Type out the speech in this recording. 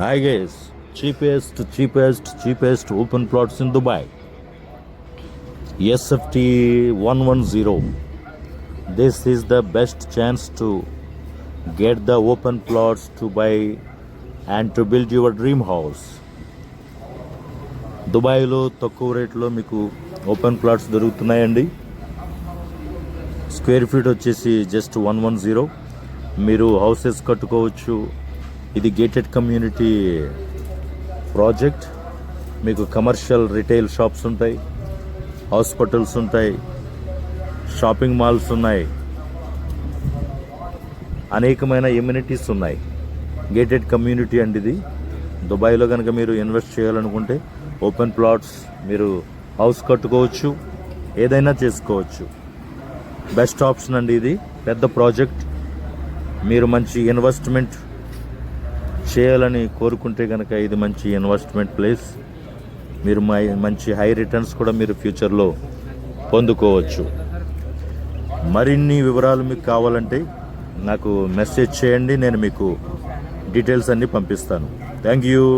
Hi guys, cheapest open plots in Dubai. SFT 110. This is the best chance to get the open plots to buy and to build your dream house. దుబాయ్లో తక్కువ రేట్లో మీకు open plots దొరుకుతున్నాయండి. Square feet వచ్చేసి just 110. మీరు houses కట్టుకోవచ్చు. ఇది gated community project. మీకు commercial retail shops ఉంటాయి, హాస్పిటల్స్ ఉంటాయి, షాపింగ్ మాల్స్ ఉన్నాయి, అనేకమైన ఎమ్యూనిటీస్ ఉన్నాయి. గేటెడ్ కమ్యూనిటీ అండి ఇది. దుబాయ్లో కనుక మీరు ఇన్వెస్ట్ చేయాలనుకుంటే ఓపెన్ ప్లాట్స్, మీరు హౌస్ కట్టుకోవచ్చు, ఏదైనా చేసుకోవచ్చు. బెస్ట్ ఆప్షన్ అండి ఇది. పెద్ద ప్రాజెక్ట్. మీరు మంచి ఇన్వెస్ట్మెంట్ చేయాలని కోరుకుంటే కనుక ఇది మంచి ఇన్వెస్ట్మెంట్ ప్లేస్. మీరు మంచి హై రిటర్న్స్ కూడా మీరు ఫ్యూచర్లో పొందుకోవచ్చు. మరిన్ని వివరాలు మీకు కావాలంటే నాకు మెసేజ్ చేయండి, నేను మీకు డీటెయిల్స్ అన్నీ పంపిస్తాను. Thank you.